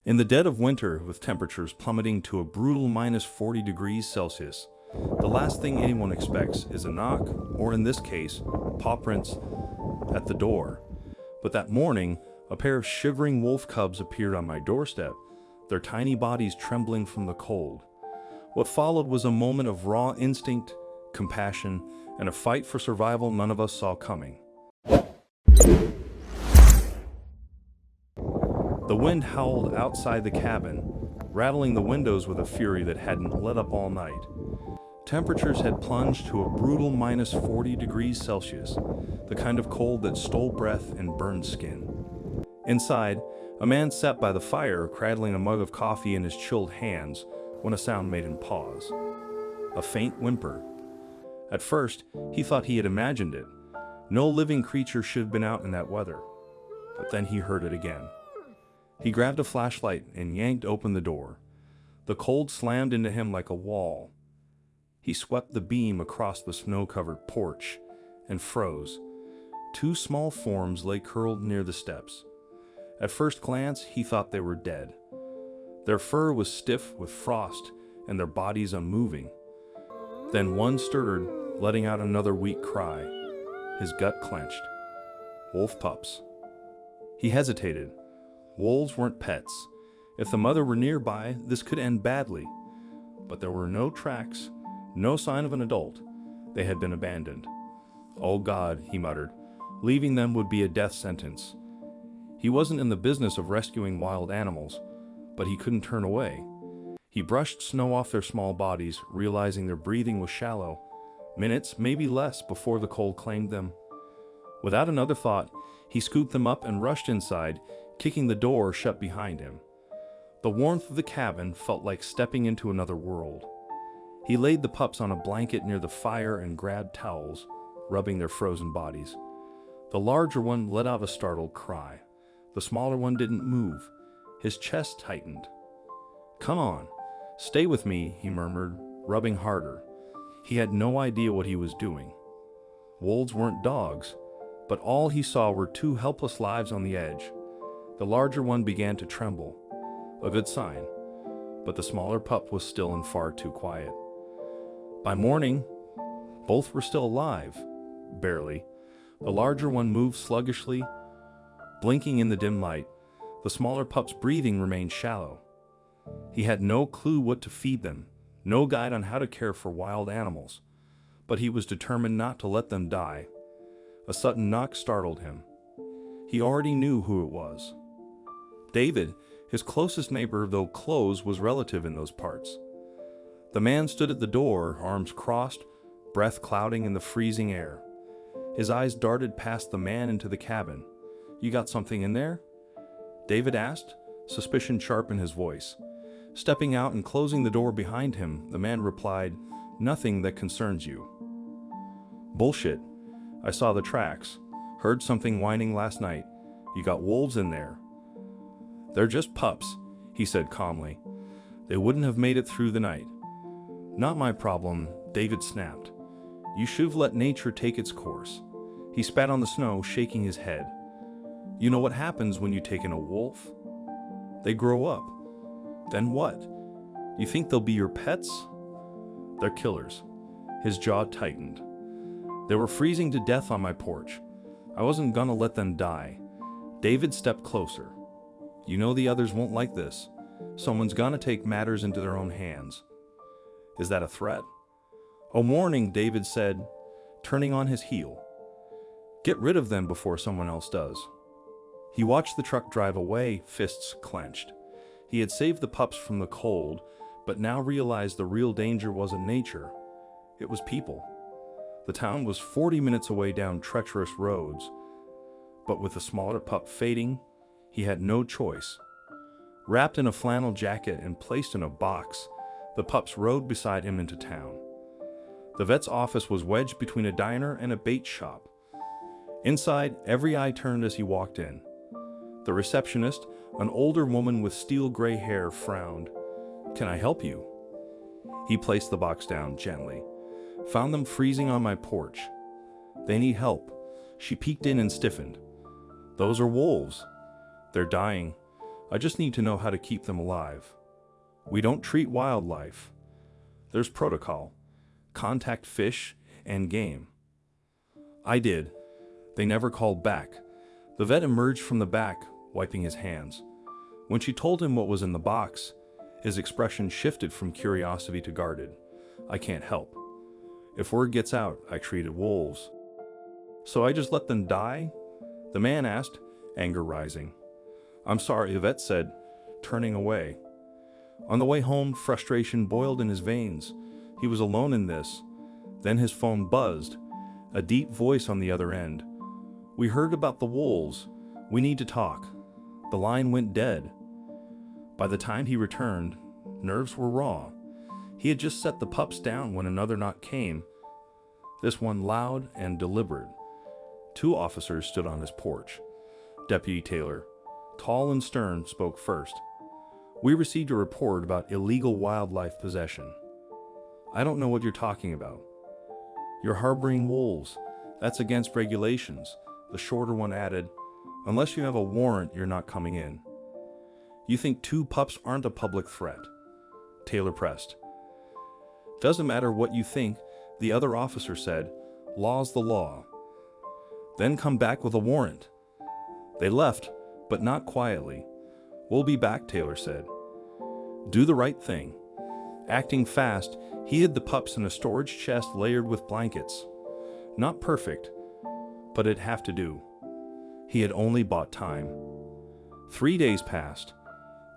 In the dead of winter, with temperatures plummeting to a brutal -40 degrees Celsius, the last thing anyone expects is a knock, or in this case, paw prints at the door. But that morning, a pair of shivering wolf cubs appeared on my doorstep, their tiny bodies trembling from the cold. What followed was a moment of raw instinct, compassion, and a fight for survival none of us saw coming. The wind howled outside the cabin, rattling the windows with a fury that hadn't let up all night. Temperatures had plunged to a brutal -40 degrees Celsius, the kind of cold that stole breath and burned skin. Inside, a man sat by the fire, cradling a mug of coffee in his chilled hands, when a sound made him pause. A faint whimper. At first, he thought he had imagined it. No living creature should have been out in that weather. But then he heard it again. He grabbed a flashlight and yanked open the door. The cold slammed into him like a wall. He swept the beam across the snow-covered porch and froze. Two small forms lay curled near the steps. At first glance, he thought they were dead. Their fur was stiff with frost and their bodies unmoving. Then one stirred, letting out another weak cry. His gut clenched. Wolf pups. He hesitated. Wolves weren't pets. If the mother were nearby, this could end badly. But there were no tracks, no sign of an adult. They had been abandoned. Oh God, he muttered. Leaving them would be a death sentence. He wasn't in the business of rescuing wild animals, but he couldn't turn away. He brushed snow off their small bodies, realizing their breathing was shallow. Minutes, maybe less, before the cold claimed them. Without another thought, he scooped them up and rushed inside, kicking the door shut behind him. The warmth of the cabin felt like stepping into another world. He laid the pups on a blanket near the fire and grabbed towels, rubbing their frozen bodies. The larger one let out a startled cry. The smaller one didn't move. His chest tightened. "Come on, stay with me," he murmured, rubbing harder. He had no idea what he was doing. Wolves weren't dogs, but all he saw were two helpless lives on the edge. The larger one began to tremble, a good sign, but the smaller pup was still and far too quiet. By morning, both were still alive, barely. The larger one moved sluggishly, blinking in the dim light. The smaller pup's breathing remained shallow. He had no clue what to feed them, no guide on how to care for wild animals, but he was determined not to let them die. A sudden knock startled him. He already knew who it was. David, his closest neighbor, though close, was relative in those parts. The man stood at the door, arms crossed, breath clouding in the freezing air. His eyes darted past the man into the cabin. "You got something in there?" David asked, suspicion sharp in his voice. Stepping out and closing the door behind him, the man replied, "Nothing that concerns you." "Bullshit. I saw the tracks. Heard something whining last night. You got wolves in there." "They're just pups," he said calmly. "They wouldn't have made it through the night." "Not my problem," David snapped. "You should have let nature take its course." He spat on the snow, shaking his head. "You know what happens when you take in a wolf? They grow up. Then what? You think they'll be your pets? They're killers." His jaw tightened. "They were freezing to death on my porch. I wasn't gonna let them die." David stepped closer. "You know the others won't like this. Someone's gonna take matters into their own hands." "Is that a threat?" "A warning," David said, turning on his heel. "Get rid of them before someone else does." He watched the truck drive away, fists clenched. He had saved the pups from the cold, but now realized the real danger wasn't nature. It was people. The town was 40 minutes away down treacherous roads, but with the smaller pup fading, he had no choice. Wrapped in a flannel jacket and placed in a box, the pups rode beside him into town. The vet's office was wedged between a diner and a bait shop. Inside, every eye turned as he walked in. The receptionist, an older woman with steel gray hair, frowned. "Can I help you?" He placed the box down gently. "Found them freezing on my porch. They need help." She peeked in and stiffened. "Those are wolves. They're dying. I just need to know how to keep them alive. We don't treat wildlife. There's protocol. Contact fish and game. I did. They never called back. The vet emerged from the back, wiping his hands. When she told him what was in the box, his expression shifted from curiosity to guarded. I can't help. If word gets out, I treated wolves. So I just let them die? The man asked, anger rising. I'm sorry, the vet said, turning away. On the way home, frustration boiled in his veins. He was alone in this. Then his phone buzzed, a deep voice on the other end. We heard about the wolves. We need to talk. The line went dead. By the time he returned, nerves were raw. He had just set the pups down when another knock came, this one loud and deliberate. 2 officers stood on his porch. Deputy Taylor, tall and stern, spoke first. We received a report about illegal wildlife possession. I don't know what you're talking about. You're harboring wolves. That's against regulations. The shorter one added, unless you have a warrant, you're not coming in. You think 2 pups aren't a public threat? Taylor pressed. Doesn't matter what you think, the other officer said. Law's the law. Then come back with a warrant. They left, but not quietly. We'll be back, Taylor said. Do the right thing. Acting fast, he hid the pups in a storage chest layered with blankets. Not perfect, but it'd have to do. He had only bought time. 3 days passed.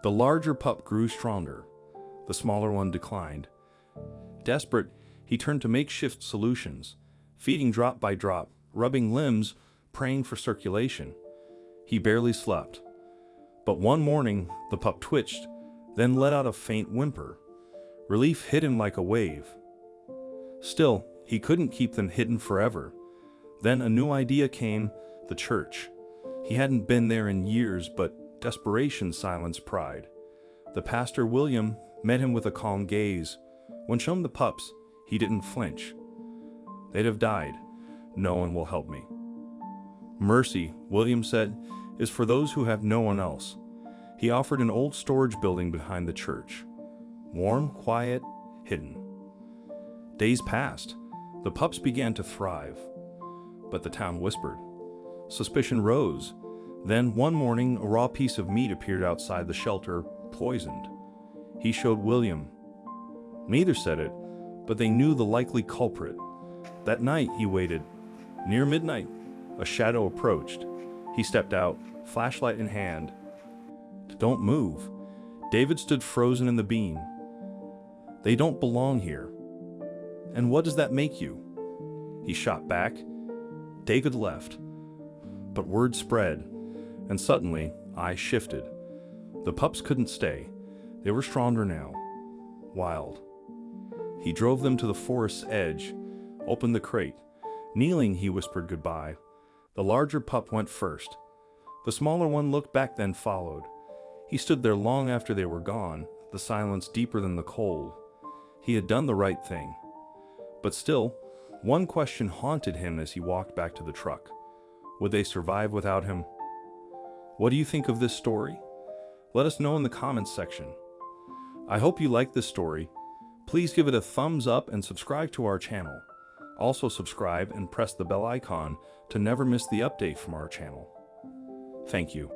The larger pup grew stronger. The smaller one declined. Desperate, he turned to makeshift solutions, feeding drop by drop, rubbing limbs, praying for circulation. He barely slept. But one morning, the pup twitched, then let out a faint whimper. Relief hit him like a wave. Still, he couldn't keep them hidden forever. Then a new idea came, the church. He hadn't been there in years, but desperation silenced pride. The pastor, William, met him with a calm gaze. When shown the pups, he didn't flinch. They'd have died. No one will help me. Mercy, William said, is for those who have no one else. He offered an old storage building behind the church. Warm, quiet, hidden. Days passed. The pups began to thrive. But the town whispered. Suspicion rose. Then, one morning, a raw piece of meat appeared outside the shelter, poisoned. He showed William. Neither said it, but they knew the likely culprit. That night, he waited. Near midnight, a shadow approached. He stepped out, flashlight in hand. Don't move. David stood frozen in the beam. They don't belong here. And what does that make you? He shot back. David left. But word spread, and suddenly, eyes shifted. The pups couldn't stay. They were stronger now. Wild. He drove them to the forest's edge, opened the crate. Kneeling, he whispered goodbye. The larger pup went first. The smaller one looked back, then followed. He stood there long after they were gone, the silence deeper than the cold. He had done the right thing. But still, one question haunted him as he walked back to the truck. Would they survive without him? What do you think of this story? Let us know in the comments section. I hope you liked this story. Please give it a thumbs up and subscribe to our channel. Also subscribe and press the bell icon to never miss the update from our channel. Thank you.